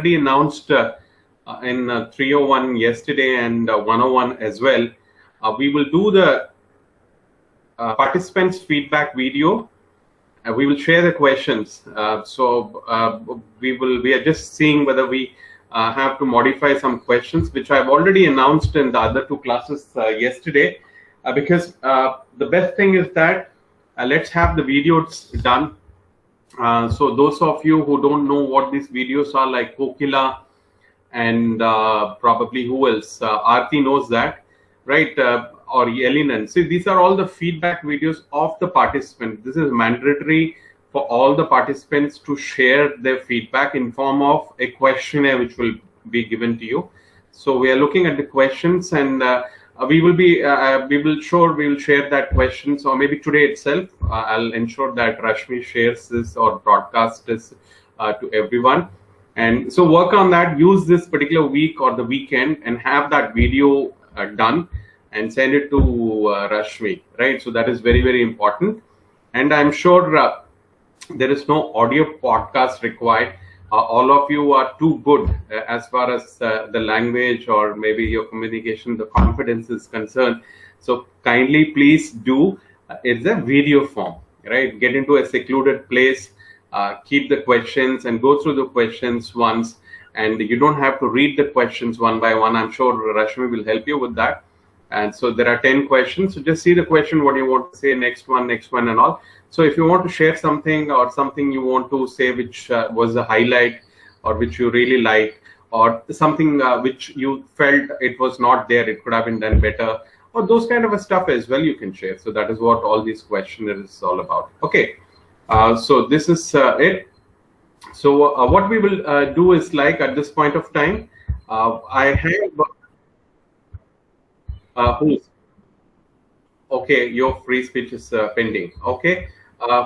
already announced in 301 yesterday and 101 as well. We will do the participants feedback video. We will share the questions. We are just seeing whether we have to modify some questions, which I've already announced in the other two classes yesterday, because the best thing is that let's have the videos done. So those of you who don't know what these videos are, like Kokila and probably who else, Aarti knows that, right? Or Yelinan. See, these are all the feedback videos of the participants. This is mandatory for all the participants to share their feedback in form of a questionnaire which will be given to you. So we are looking at the questions, and we will share that questions, or maybe today itself. I'll ensure that Rashmi shares this or broadcasts this to everyone. And so work on that. Use this particular week or the weekend and have that video done and send it to Rashmi, right? So that is very, very important. And I'm sure there is no audio podcast required. All of you are too good as far as the language or maybe your communication, the confidence is concerned. So kindly please do. It's a video form, right? Get into a secluded place, keep the questions and go through the questions once. And you don't have to read the questions one by one. I'm sure Rashmi will help you with that. And so there are 10 questions. So just see the question, what you want to say, next one, and all. So if you want to share something or something you want to say which was a highlight or which you really like, or something which you felt it was not there, it could have been done better, or those kind of a stuff as well, you can share. So that is what all these questionnaires is all about. Okay. So this is it. So what we will do is, like, at this point of time, I have who's okay, your free speech is pending. Okay,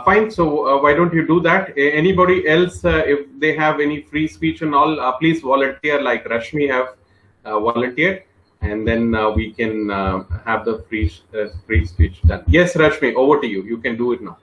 fine. So why don't you do that? Anybody else, if they have any free speech and all, please volunteer, like Rashmi have volunteered, and then we can have the free speech done. Yes, Rashmi, over to you. You can do it now.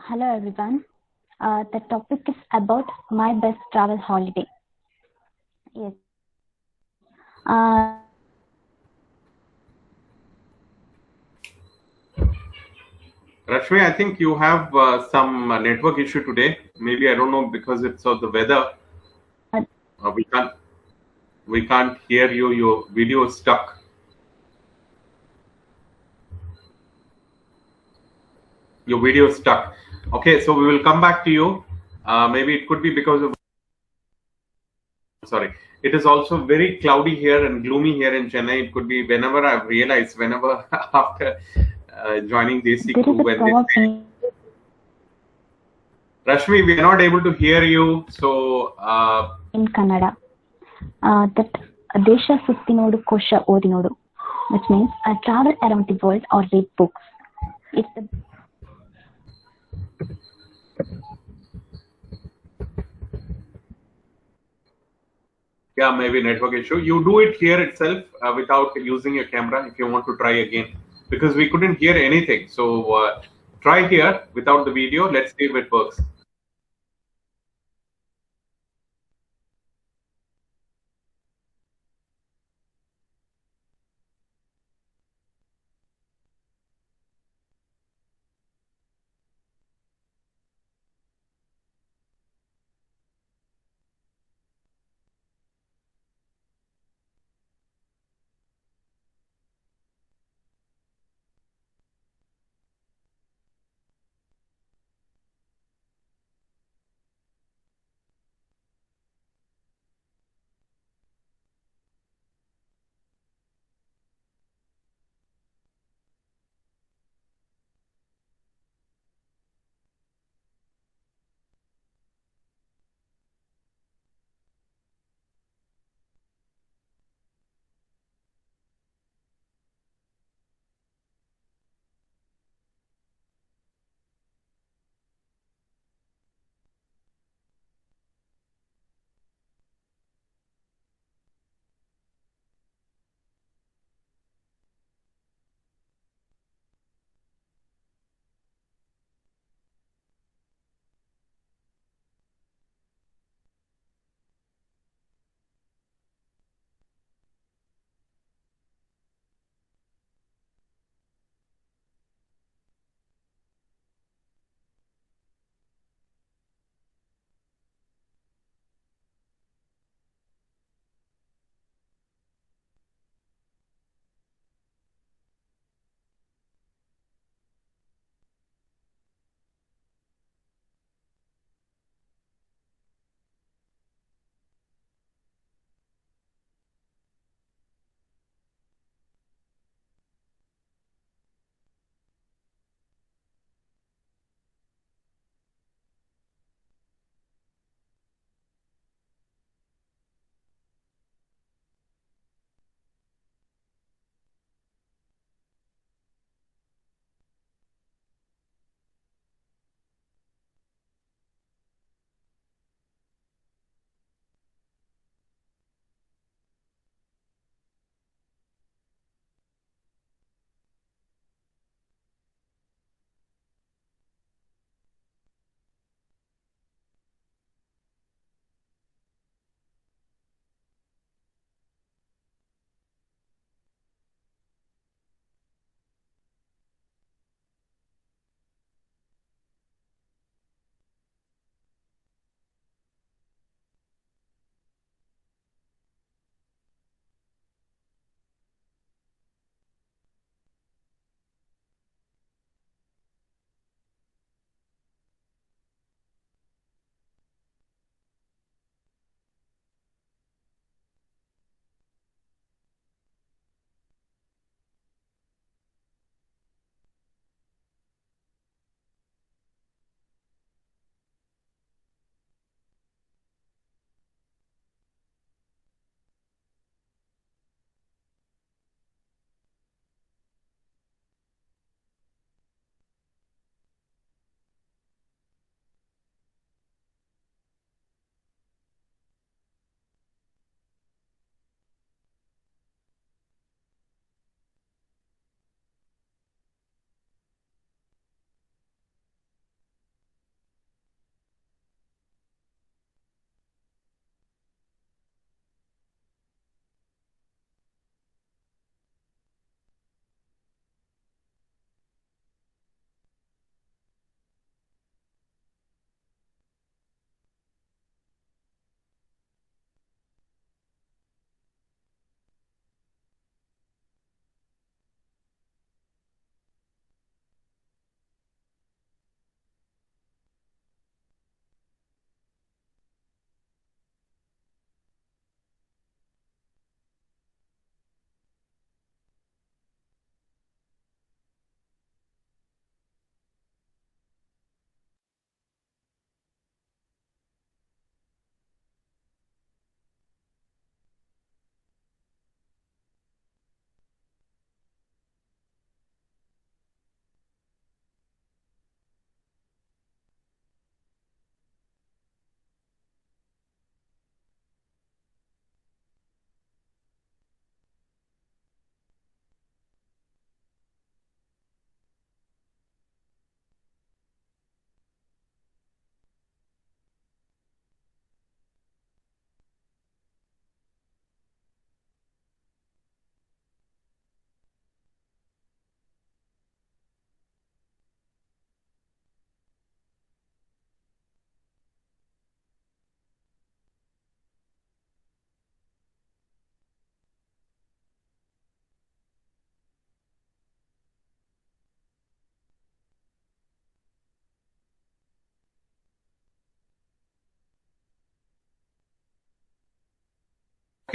Hello everyone. The topic is about my best travel holiday. Yes. Rashmi, I think you have some network issue today. Maybe, I don't know, because it's of the weather. We can't hear you. Your video is stuck. Your video is stuck. Okay, so we will come back to you. Maybe it could be because of. Sorry. It is also very cloudy here and gloomy here in Chennai. It could be whenever I've realized, whenever after joining DC2, when they say, Rashmi, we are not able to hear you. So in Kannada, that Desha Suttinodu Kosha Odinodu, which means I travel around the world or read books. It's the yeah, maybe network issue. You do it here itself without using your camera if you want to try again, because we couldn't hear anything. So try here without the video. Let's see if it works.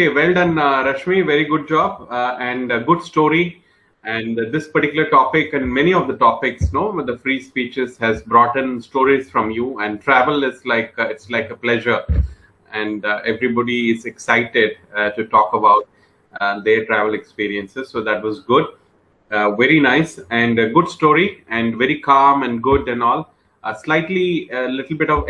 Okay, well done, Rashmi. Very good job and a good story. And this particular topic and many of the topics, no, with the free speeches has brought in stories from you. And travel is like it's like a pleasure, and everybody is excited to talk about their travel experiences. So that was good, very nice, and a good story, and very calm and good and all. Slightly a little bit of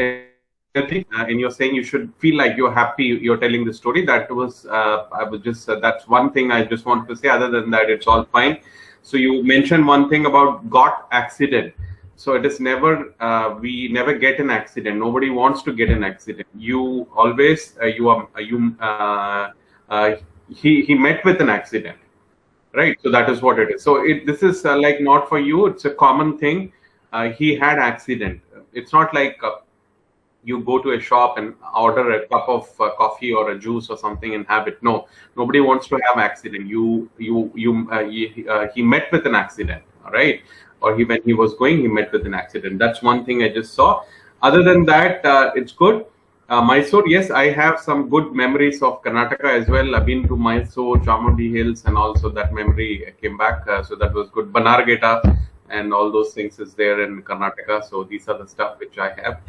and you're saying you should feel like you're happy you're telling the story. That was I was just that's one thing I just wanted to say. Other than that, it's all fine. So you mentioned one thing about got accident. So it is never we never get an accident. Nobody wants to get an accident. You always you are you he met with an accident, right? So that is what it is. So this is like not for you. It's a common thing. He had accident. It's not like you go to a shop and order a cup of coffee or a juice or something and have it. No, nobody wants to have accident. He met with an accident, all right? Or when he was going, he met with an accident. That's one thing I just saw. Other than that, it's good. Mysore, yes, I have some good memories of Karnataka as well. I've been to Mysore, Chamundi Hills, and also that memory came back. So that was good. Banargeta and all those things is there in Karnataka. So these are the stuff which I have.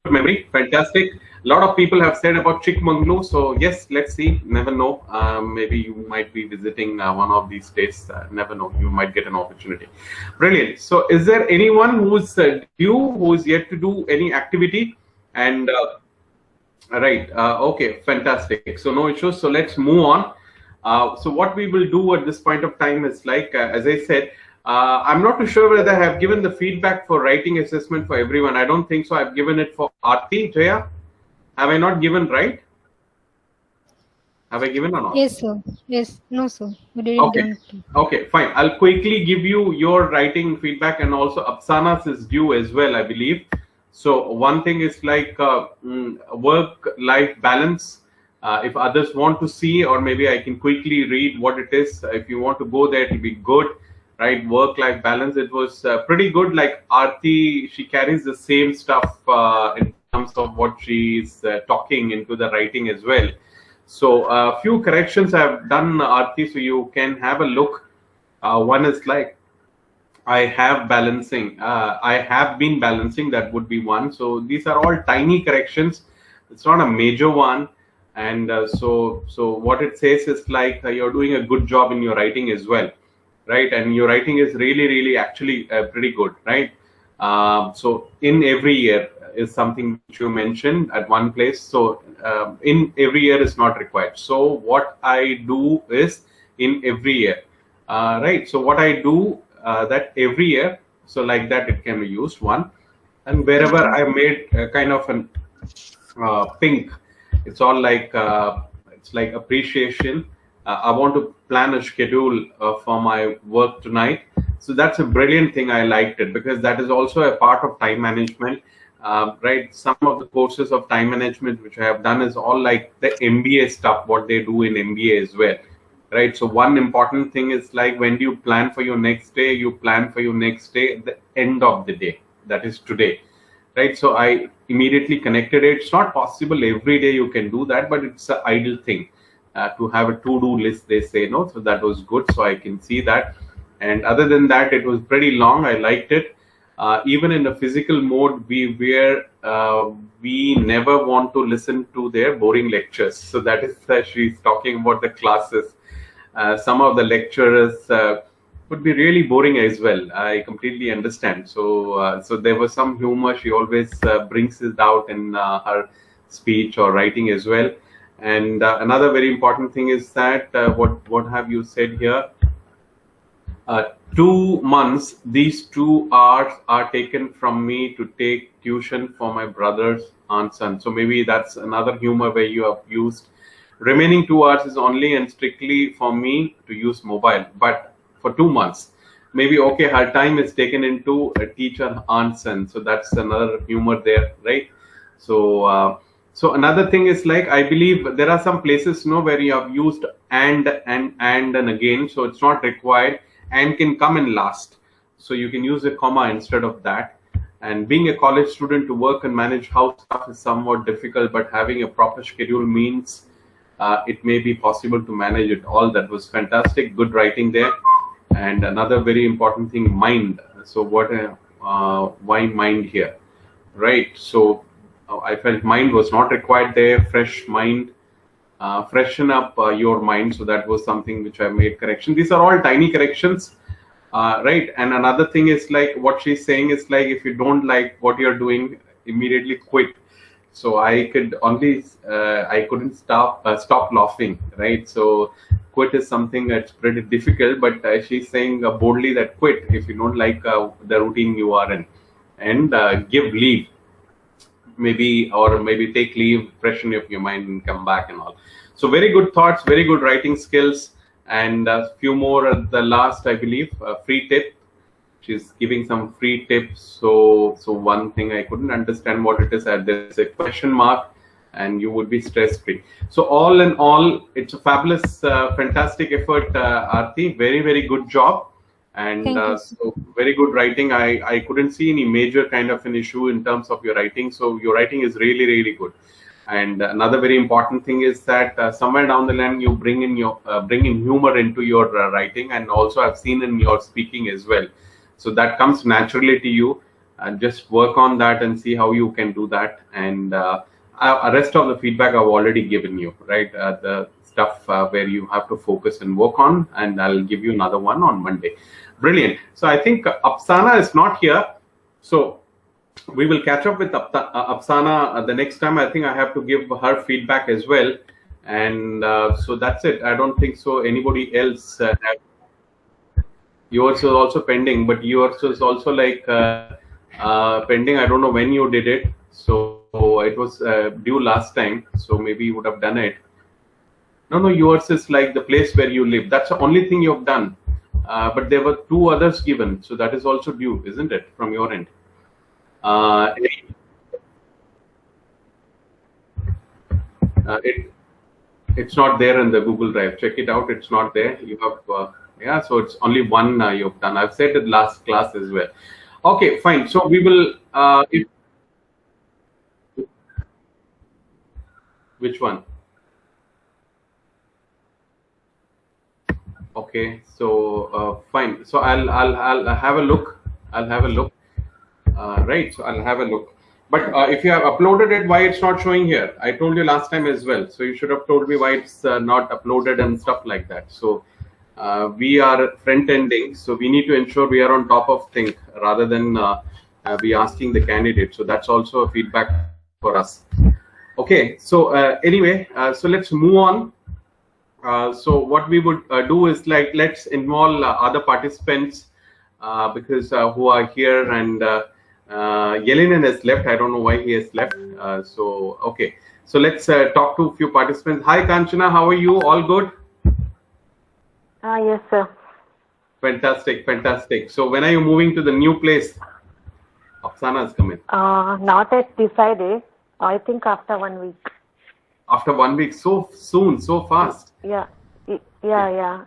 Good memory, fantastic. A lot of people have said about Chikmagalur. So yes, let's see. Never know. Maybe you might be visiting one of these days. Never know. You might get an opportunity. Brilliant. So is there anyone who's due, who is yet to do any activity? And right, okay, fantastic. So no issues. So let's move on. So what we will do at this point of time is like, as I said, I'm not too sure whether I have given the feedback for writing assessment for everyone. I don't think so. I've given it for Aarti, Jaya. Have I not given, right? Have I given or not? Yes, sir. Yes. No, sir. We didn't. Okay. Okay, fine. I'll quickly give you your writing feedback, and also Apsana's is due as well, I believe. So one thing is like work-life balance. If others want to see, or maybe I can quickly read what it is. If you want to go there, it'll be good, right? Work-life balance. It was pretty good. Like Aarti, she carries the same stuff in terms of what she's talking into the writing as well. So a few corrections I've done, Aarti, so you can have a look. One is like, I have balancing. I have been balancing. That would be one. So these are all tiny corrections. It's not a major one. And so what it says is like you're doing a good job in your writing as well, right? And your writing is really, really actually pretty good, right? So in every year is something which you mentioned at one place. So in every year is not required. So what I do is in every year, right? So what I do that every year, so like that it can be used one. And wherever I made kind of an pink, it's all like it's like appreciation. I want to plan a schedule for my work tonight. So that's a brilliant thing. I liked it because that is also a part of time management, right? Some of the courses of time management which I have done is all like the MBA stuff, what they do in MBA as well. Right. So one important thing is like when you plan for your next day, you plan for your next day at the end of the day. That is today. Right. So I immediately connected it. It's not possible every day you can do that, but it's an ideal thing to have a to-do list, they say. No. So that was good. So I can see that. And other than that, it was pretty long. I liked it. Even in the physical mode, we never want to listen to their boring lectures. So that is she's talking about the classes. Some of the lecturers would be really boring as well. I completely understand. So there was some humor. She always brings it out in her speech or writing as well. And another very important thing is that what have you said here? 2 months. These 2 hours are taken from me to take tuition for my brother's aunt son. So maybe that's another humor where you have used. Remaining 2 hours is only and strictly for me to use mobile, but for 2 months, maybe okay, her time is taken into a teacher aunt son. So that's another humor there, right? So so another thing is like I believe there are some places where you have used and again, so it's not required. And can come in last, so you can use a comma instead of that. And being a college student, to work and manage house stuff is somewhat difficult, but having a proper schedule means it may be possible to manage it all. That was fantastic. Good writing there. And another very important thing, mind. So why mind here? Right. So I felt mind was not required there. Fresh mind, freshen up your mind. So that was something which I made correction. These are all tiny corrections, right? And another thing is like what she's saying is like if you don't like what you're doing, immediately quit. So I could only I couldn't stop laughing, right? So quit is something that's pretty difficult, but she's saying boldly that quit if you don't like the routine you are in, and give leave, maybe, or maybe take leave, freshen up your mind and come back and all. So very good thoughts, very good writing skills, and a few more at the last, I believe. Free tip, she's giving some free tips. So one thing I couldn't understand what it is, there's a question mark and you would be stress free. So all in all, it's a fabulous, fantastic effort, Aarti. Very, very good job. And Thank you. so very good writing. I couldn't see any major kind of an issue in terms of your writing. So your writing is really, really good. And another very important thing is that somewhere down the line you bring in humor into your writing, and also I've seen in your speaking as well. So that comes naturally to you, and just work on that and see how you can do that. And rest of the feedback I've already given you, right? The stuff where you have to focus and work on, and I'll give you another one on Monday. Brilliant. So I think Apsana is not here, so we will catch up with Apsana the next time. I think I have to give her feedback as well, and so that's it. I don't think so anybody else yours is also pending, but yours is also like pending. I don't know when you did it, so it was due last time, so maybe you would have done it. No, yours is like the place where you live. That's the only thing you've done. But there were 2 others given, so that is also due, isn't it, from your end? It's not there in the Google Drive. Check it out. It's not there. You have so it's only one you've done. I've said it last class as well. Okay, fine. So we will. Which one? Okay, so fine. So I'll have a look. Right. So I'll have a look. But if you have uploaded it, why it's not showing here? I told you last time as well. So you should have told me why it's not uploaded and stuff like that. So we are front ending, so we need to ensure we are on top of things rather than be asking the candidate. So that's also a feedback for us. Okay. So anyway, so let's move on. So what we would do is like let's involve other participants because who are here, and Yelena has left. I don't know why he has left. So okay, so let's talk to a few participants. Hi Kanchana, how are you? All good? Yes, sir. Fantastic. So when are you moving to the new place? Apsana is coming. Not yet decided. I think after 1 week. After 1 week, so soon, so fast. Yeah.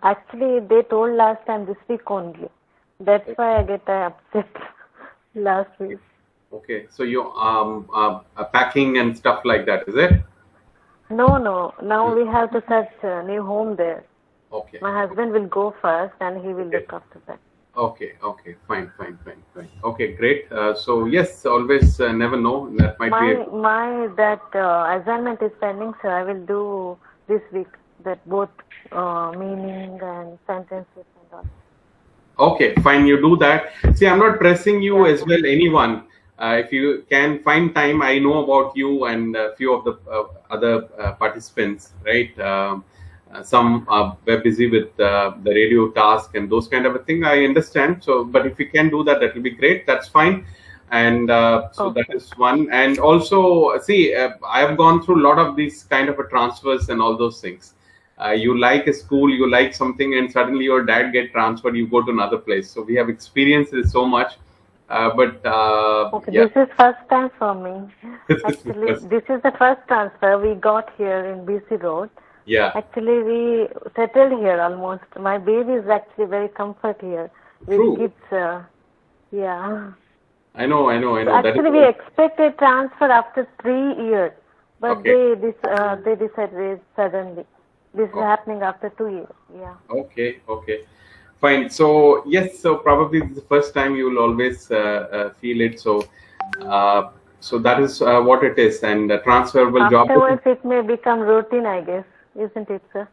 Actually, they told last time this week only. That's why I get upset last week. Okay, so you packing and stuff like that, is it? No. Now we have to search a new home there. Okay. My husband will go first, and he will look after that. Okay, fine. Okay, great. So yes, always never know. That might be that assignment is pending, sir. I will do this week. That both meaning and sentences and all. Okay, fine. You do that. See, I'm not pressing you as well. Anyone, if you can find time, I know about you and a few of the other participants, right? Some were busy with the radio task and those kind of a thing. I understand. So, but if you can do that, that will be great. That's fine. And so that is one. And also, see, I have gone through a lot of these kind of a transfers and all those things. You like a school, you like something, and suddenly your dad get transferred, you go to another place. So we have experienced this so much. But This is first time for me. Actually, this is the first transfer we got here in BC Road. Yeah. Actually, we settled here almost. My baby is actually very comfort here with True. kids. Yeah. I know. So actually, we expected transfer after 3 years. But Okay. they decided suddenly. This is happening after 2 years. Yeah. Okay, okay, fine. So yes, so probably this is the first time you will always feel it. Uh, so that is what it is, and transferable job. Afterwards, it may become routine, I guess, isn't it, sir?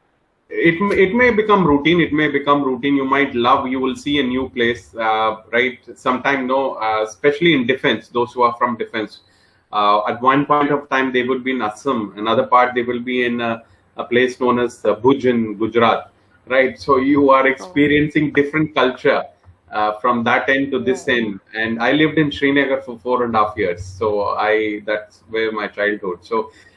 It may become routine. It may become routine. You might love. You will see a new place, right? Sometime, no, especially in defense. Those who are from defense, at one point of time they would be in Assam. Another part they will be in a place known as Bhuj in Gujarat, right? So you are experiencing different culture from that end to this end. And I lived in Srinagar for 4.5 years, so that's where my childhood.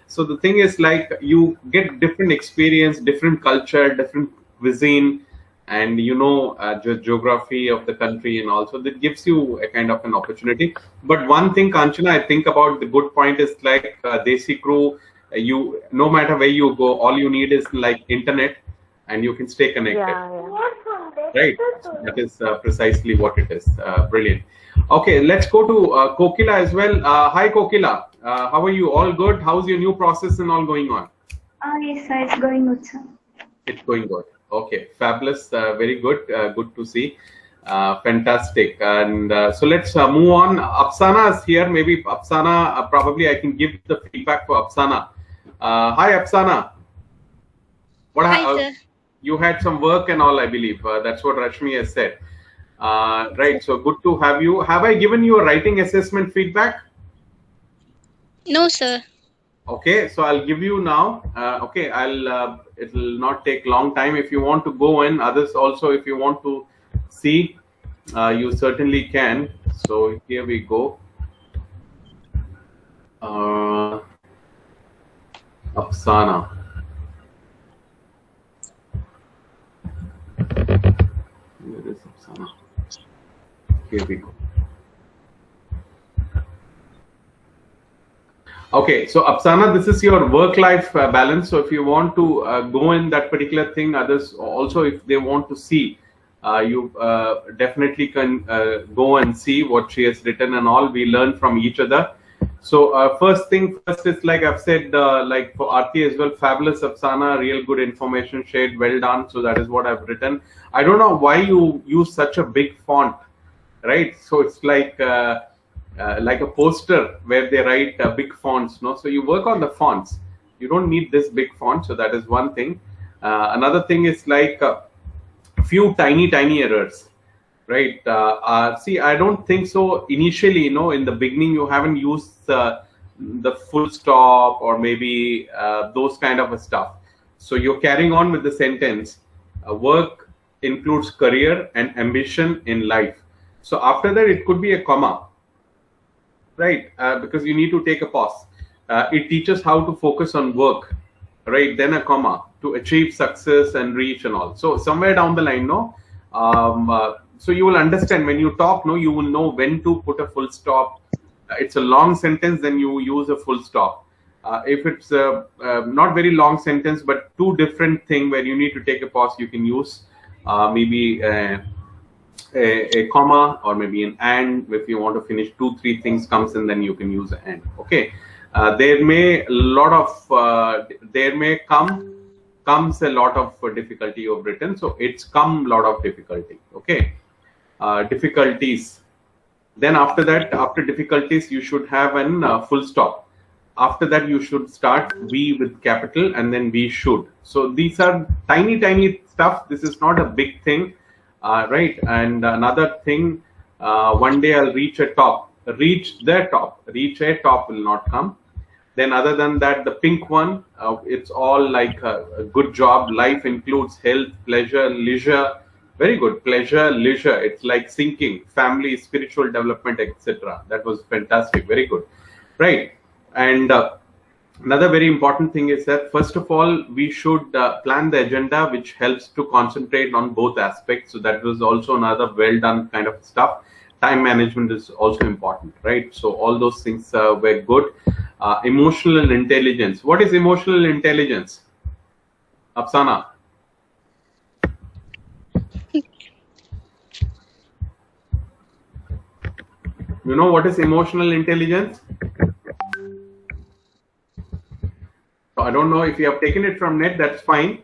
So the thing is, like, you get different experience, different culture, different cuisine, and geography of the country, and also that gives you a kind of an opportunity. But one thing, Kanchana, I think about the good point is, like, Desi Crew, you, no matter where you go, all you need is like internet, and you can stay connected. Right. So that is precisely what it is. Brilliant. Okay, let's go to Kokila as well. Hi, Kokila. How are you? All good? How's your new process and all going on? Yes, sir. It's going good, sir. It's going good. Okay, fabulous. Very good. Good to see. Fantastic. And so let's move on. Apsana is here. Maybe Apsana, probably I can give the feedback for Apsana. Hi, Apsana. Hi, sir. You had some work and all, I believe. That's what Rashmi has said. Right. So good to have you. Have I given you a writing assessment feedback? No, sir. Okay. So I'll give you now. Okay. It will not take long time. If you want to go in, others also, if you want to see, you certainly can. So here we go. Apsana. Where is Apsana? Here we go. Okay, so Apsana, this is your work-life balance. So if you want to go in that particular thing, others also, if they want to see, you definitely can go and see what she has written and all. We learn from each other. So first thing first is, like I've said, like for Aarti as well, fabulous Apsana, real good information shared, well done. So that is what I've written. I don't know why you use such a big font, right? So it's like a poster where they write big fonts, no? So you work on the fonts. You don't need this big font. So that is one thing. Another thing is, like, a few tiny errors, right? See, I don't think so. Initially, in the beginning, you haven't used the full stop or maybe those kind of stuff. So you're carrying on with the sentence. Work includes career and ambition in life. So after that, it could be a comma. Right, because you need to take a pause. It teaches how to focus on work, right? Then a comma to achieve success and reach and all. So somewhere down the line, so you will understand when you talk, you will know when to put a full stop. It's a long sentence, then you use a full stop. If it's not very long sentence, but two different thing where you need to take a pause, you can use maybe a comma or maybe an and. If you want to finish 2-3 things comes in, then you can use an and. Okay, there may comes a lot of difficulty you've written, so it's come lot of difficulty. Okay, difficulties. Then after that, after difficulties, you should have an full stop. After that, you should start we with capital and then we should. So these are tiny stuff. This is not a big thing. Right, and another thing, one day I'll reach a top. Reach the top. Reach a top will not come. Then other than that, the pink one, it's all like a good job. Life includes health, pleasure, leisure. Very good. Pleasure, leisure. It's like thinking, family, spiritual development, etc. That was fantastic. Very good. Right. And another very important thing is that, first of all, we should plan the agenda, which helps to concentrate on both aspects. So that was also another well done kind of stuff. Time management is also important, right? So all those things were good. Emotional intelligence. What is emotional intelligence? Apsana. You know what is emotional intelligence? I don't know if you have taken it from net, that's fine.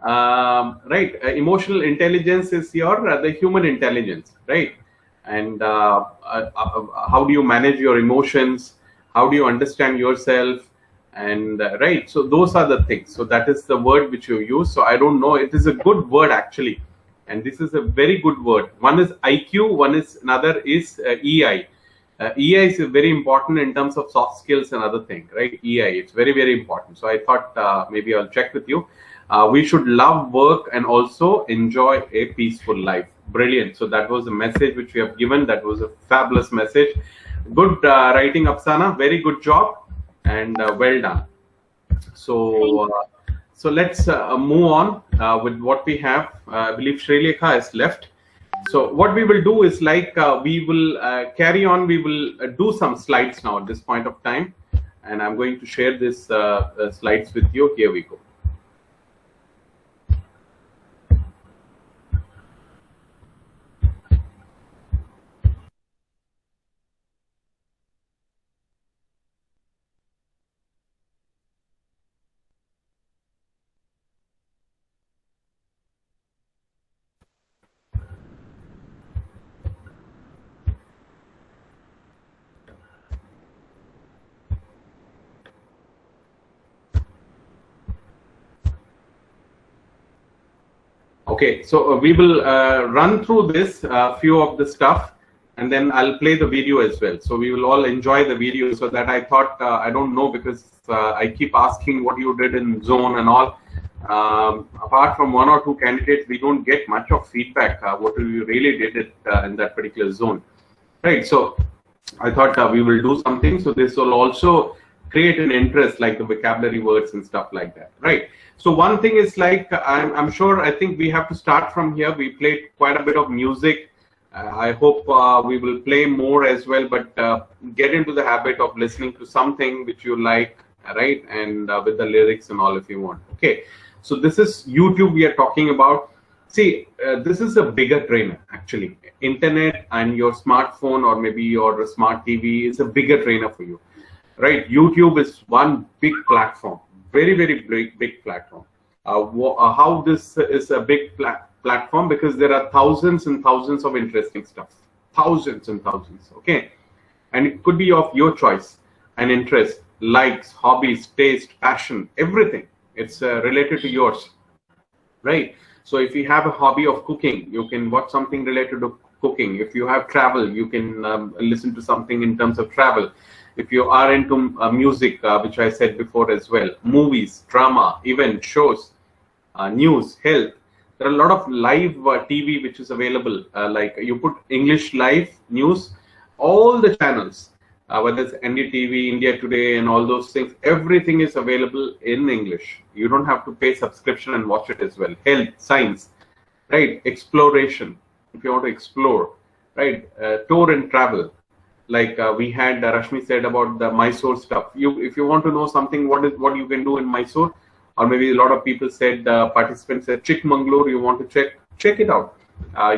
Right. Emotional intelligence is your the human intelligence, right? And how do you manage your emotions? How do you understand yourself? And right. So those are the things. So that is the word which you use. So I don't know. It is a good word actually, and this is a very good word. One is IQ. Another is EI. EI is very important in terms of soft skills and other things, right? EI, it's very, very important. So I thought maybe I'll check with you. We should love work and also enjoy a peaceful life. Brilliant. So that was the message which we have given. That was a fabulous message. Good writing, Apsana. Very good job and well done. So so let's move on with what we have. I believe Srilekha has left. So what we will do is like we will carry on. We will do some slides now at this point of time, and I'm going to share this slides with you. Here we go. Okay, so we will run through this few of the stuff, and then I'll play the video as well. So we will all enjoy the video. So that I thought I don't know, because I keep asking what you did in zone and all. Apart from one or two candidates, we don't get much of feedback. What you really did it in that particular zone, right? So I thought we will do something. So this will also create an interest, like the vocabulary words and stuff like that, right? So one thing is like, I'm sure, I think we have to start from here. We played quite a bit of music. I hope we will play more as well, but get into the habit of listening to something which you like, right? And with the lyrics and all if you want. Okay, so this is YouTube we are talking about. See, this is a bigger trainer actually. Internet and your smartphone or maybe your smart TV is a bigger trainer for you, right? YouTube is one big platform. Very, very big platform. How this is a big platform? Because there are thousands and thousands of interesting stuff. Thousands and thousands, okay? And it could be of your choice and interest, likes, hobbies, taste, passion, everything. It's related to yours, right? So if you have a hobby of cooking, you can watch something related to cooking. If you have travel, you can listen to something in terms of travel. If you are into music, which I said before as well, movies, drama, event, shows, news, health, there are a lot of live TV which is available. Like you put English live news, all the channels, whether it's NDTV, India Today, and all those things, everything is available in English. You don't have to pay subscription and watch it as well. Health, science, right? Exploration, if you want to explore, right? Tour and travel. Like we had Rashmi said about the Mysore stuff. If you want to know something, what you can do in Mysore, or maybe a lot of people said, participants said Chikmagalur, you want to check it out.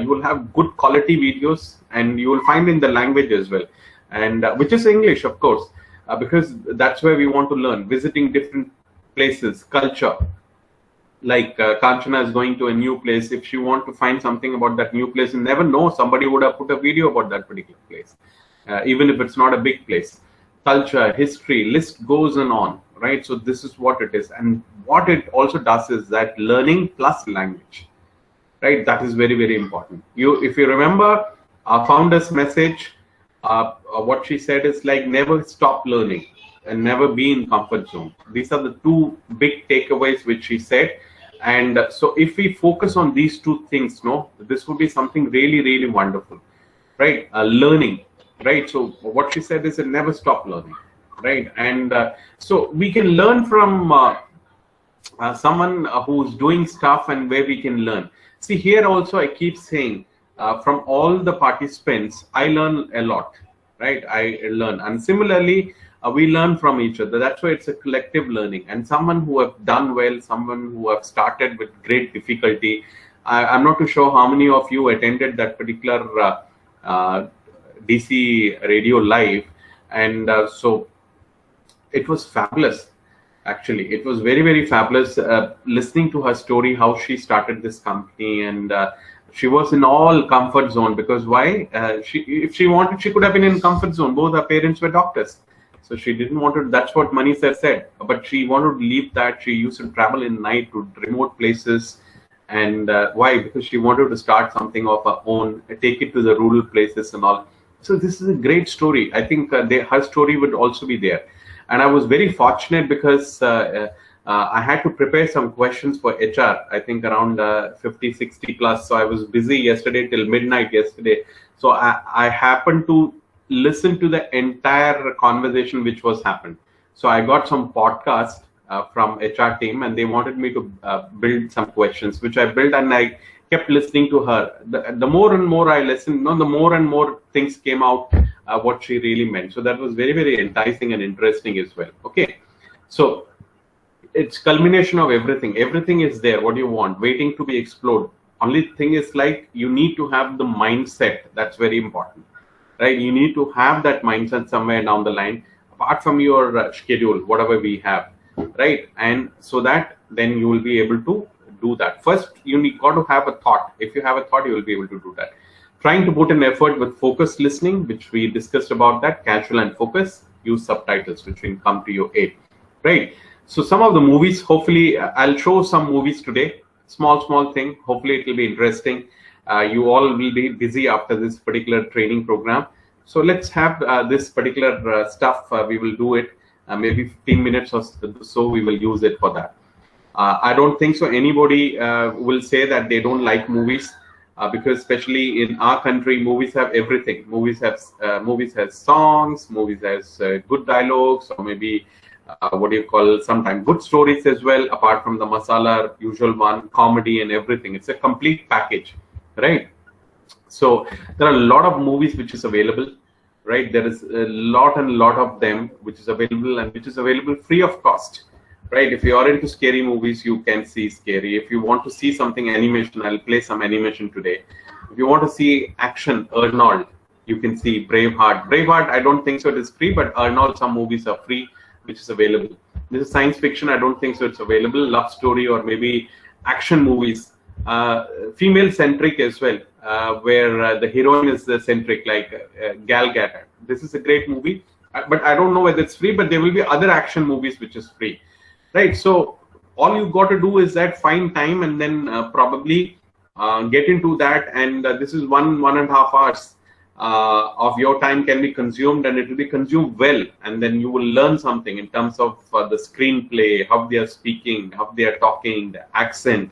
You will have good quality videos, and you will find in the language as well, and which is English, of course, because that's where we want to learn, visiting different places, culture. Like Kanchana is going to a new place. If she want to find something about that new place, you never know, somebody would have put a video about that particular place. Even if it's not a big place, culture, history, list goes on, right? So this is what it is. And what it also does is that learning plus language, right? That is very, very important. If you remember our founder's message, what she said is like, never stop learning and never be in comfort zone. These are the two big takeaways which she said. And so if we focus on these two things, this would be something really, really wonderful, right? Learning. Right, so what she said is never stop learning, right? And so we can learn from someone who's doing stuff, and where we can learn. See, here also I keep saying, from all the participants, I learn a lot, right? I learn, and similarly, we learn from each other. That's why it's a collective learning. And someone who have done well, someone who have started with great difficulty. I'm not too sure how many of you attended that particular DC radio live, and so it was fabulous. Actually, it was very, very fabulous listening to her story, how she started this company, and she was in all comfort zone. Because why? If she wanted, she could have been in comfort zone. Both her parents were doctors, so she didn't want to. That's what Manisha said. But she wanted to leave that. She used to travel in night to remote places, and why? Because she wanted to start something of her own, take it to the rural places and all. So this is a great story. I think her story would also be there. And I was very fortunate because I had to prepare some questions for HR, I think around 50, 60 plus. So I was busy yesterday till midnight yesterday. So I happened to listen to the entire conversation which was happened. So I got some podcast from HR team, and they wanted me to build some questions, which I built, and I kept listening to her. The more and more I listened, the more and more things came out, what she really meant. So that was very, very enticing and interesting as well. Okay, so it's culmination of everything. Everything is there. What you want, waiting to be explored. Only thing is, like, you need to have the mindset. That's very important, right? You need to have that mindset somewhere down the line, apart from your schedule, whatever we have, right? And so that then you will be able to do that. First, you got to have a thought. If you have a thought, you will be able to do that. Trying to put an effort with focused listening, which we discussed about that, casual and focus, use subtitles, which will come to your aid, right? So some of the movies, hopefully, I'll show some movies today, small thing. Hopefully it will be interesting. You all will be busy after this particular training program. So let's have this particular stuff. We will do it, maybe 15 minutes or so we will use it for that. I don't think so anybody will say that they don't like movies, because especially in our country, movies have everything. Movies have songs, movies has good dialogues, or maybe sometimes good stories as well, apart from the masala usual one, comedy and everything. It's a complete package, right? So there are a lot of movies which is available, right? There is a lot of them which is available, and which is available free of cost. Right, if you are into scary movies, you can see scary. If you want to see something animation, I'll play some animation today. If you want to see action, Arnold, you can see Braveheart. Braveheart, I don't think so it is free, but Arnold, some movies are free, which is available. This is science fiction, I don't think so it's available. Love story or maybe action movies, female-centric as well, where the heroine is the centric, like Gal Gadot. This is a great movie, but I don't know whether it's free, but there will be other action movies which is free. Right, so all you got to do is that find time and then probably get into that, and this is 1.5 hours of your time can be consumed, and it will be consumed well, and then you will learn something in terms of the screenplay, how they are speaking, how they are talking, the accent,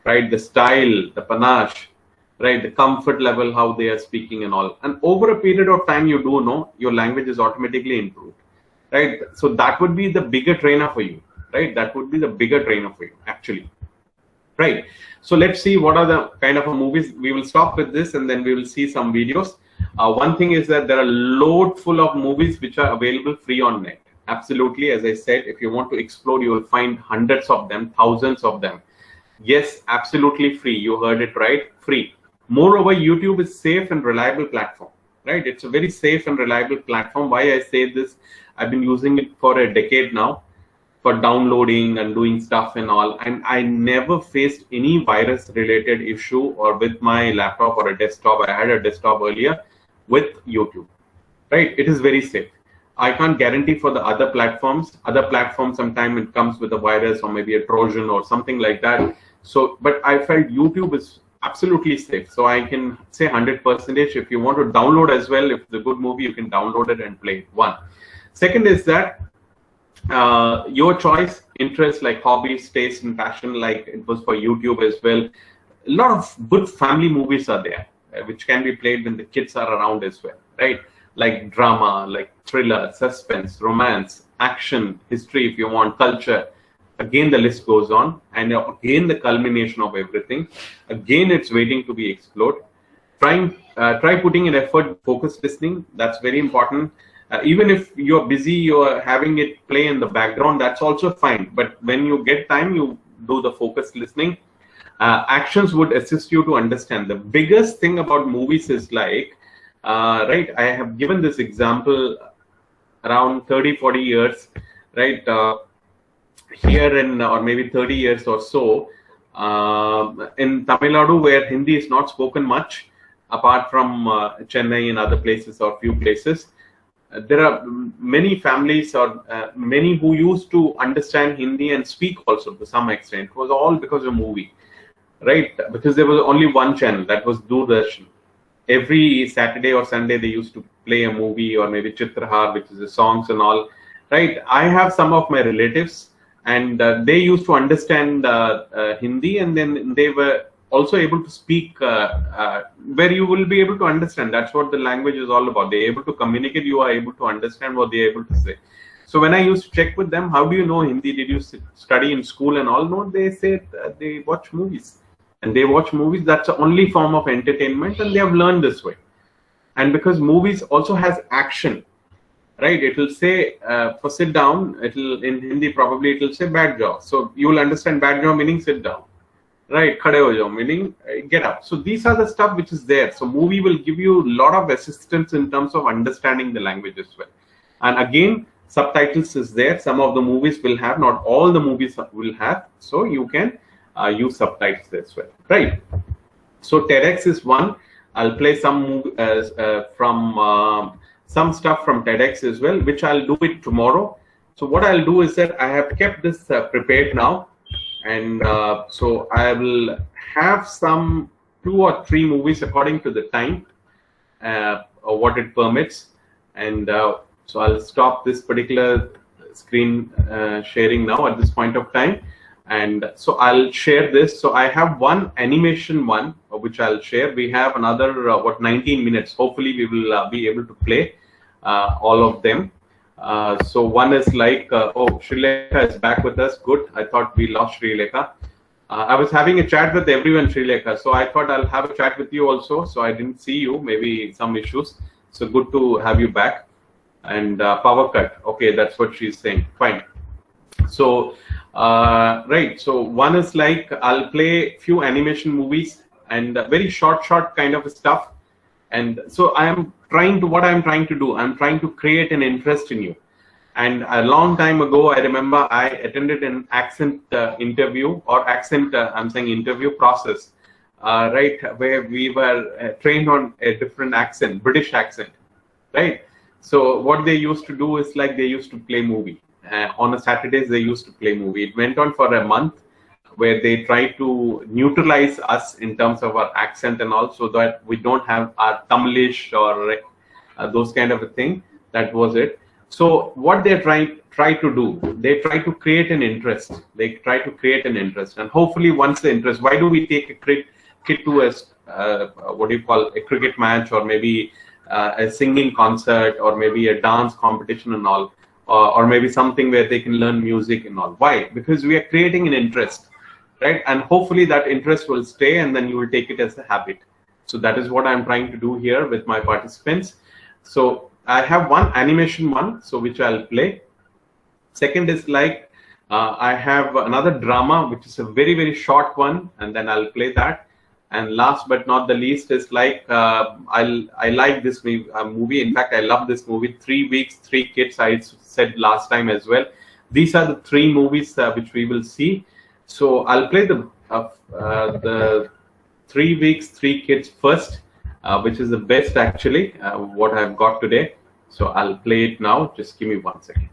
right, the style, the panache, right, the comfort level, how they are speaking and all. And over a period of time, you do know your language is automatically improved, right? So that would be the bigger trainer for you. Right, that would be the bigger trainer for you, actually. Right. So let's see what are the kind of movies. We will stop with this, and then we will see some videos. One thing is that there are a load full of movies which are available free on net. Absolutely, as I said, if you want to explore, you will find hundreds of them, thousands of them. Yes, absolutely free. You heard it right, free. Moreover, YouTube is safe and reliable platform. Right, it's a very safe and reliable platform. Why I say this? I've been using it for a decade now, for downloading and doing stuff and all, and I never faced any virus related issue or with my laptop or a desktop. I had a desktop earlier with YouTube, right? It is very safe. I can't guarantee for the other platforms. Other platforms, sometimes it comes with a virus or maybe a Trojan or something like that. So, but I felt YouTube is absolutely safe. So I can say 100%. If you want to download as well, if it's a good movie, you can download it and play it. One. Second is that your choice, interest, like hobbies, taste, and passion, like it was for YouTube as well. A lot of good family movies are there, which can be played when the kids are around as well, right? Like drama, like thriller, suspense, romance, action, history, if you want, culture. Again, the list goes on, and again, the culmination of everything. Again, it's waiting to be explored. Try putting an effort, focused listening. That's very important. Even if you're busy, you're having it play in the background, that's also fine. But when you get time, you do the focused listening. Actions would assist you to understand. The biggest thing about movies is like, right, I have given this example around 30, 40 years, right? here in or maybe 30 years or so, in Tamil Nadu, where Hindi is not spoken much, apart from Chennai and other places or few places, there are many families or many who used to understand Hindi and speak also to some extent. It was all because of movie, right? Because there was only one channel, that was Doordarshan. Every Saturday or Sunday they used to play a movie or maybe Chitrahar, which is the songs and all, right? I have some of my relatives and they used to understand Hindi, and then they were also able to speak where you will be able to understand. That's what the language is all about. They're able to communicate, you are able to understand what they're able to say. So when I used to check with them, how do you know Hindi? Did you study in school and all? No, they say they watch movies. And they watch movies, that's the only form of entertainment, and they have learned this way. And because movies also has action, right? It will say for sit down, it'll in Hindi probably it will say bad jaw. So you will understand bad jaw meaning sit down, right? Khade ho jao meaning get up. So these are the stuff which is there. So movie will give you a lot of assistance in terms of understanding the language as well. And again, subtitles is there. Some of the movies will have, not all the movies will have. So you can use subtitles as well, right? So TEDx is one. I'll play some from some stuff from TEDx as well, which I'll do it tomorrow. So what I'll do is that I have kept this prepared now, and so I will have some 2 or 3 movies according to the time or what it permits, and so I'll stop this particular screen sharing now at this point of time. And so I'll share this. So I have one animation one, which I'll share. We have another, 19 minutes. Hopefully we will be able to play all of them. So one is like, oh, Sri Lekha is back with us. Good. I thought we lost Sri Lekha. I was having a chat with everyone, Sri Lekha. So I thought I'll have a chat with you also. So I didn't see you, maybe some issues. So good to have you back. And power cut. Okay, that's what she's saying. Fine. So, right. So one is like, I'll play few animation movies and very short kind of stuff. And so what I'm trying to do, I'm trying to create an interest in you. And a long time ago, I remember I attended an accent interview or accent, I'm saying interview process, right, where we were trained on a different accent, British accent, right? So what they used to do is like they used to play movie. On a Saturdays, they used to play movie. It went on for a month where they tried to neutralize us in terms of our accent and all, so that we don't have our Tamilish or those kind of a thing. That was it. So what they try to do, they try to create an interest. And hopefully once the interest, why do we take a kid to a cricket match, or maybe a singing concert, or maybe a dance competition and all, or maybe something where they can learn music and all. Why? Because we are creating an interest, right? And hopefully that interest will stay, and then you will take it as a habit. So that is what I'm trying to do here with my participants. So I have one animation one, so which I'll play. Second is like, I have another drama, which is a very, very short one, and then I'll play that. And last but not the least is like, I like this movie. In fact, I love this movie. 3 Weeks, 3 Kids. I said last time as well. These are the 3 movies which we will see. So I'll play the 3 Weeks, 3 Kids first, which is the best actually what I've got today. So I'll play it now. Just give me 1 second.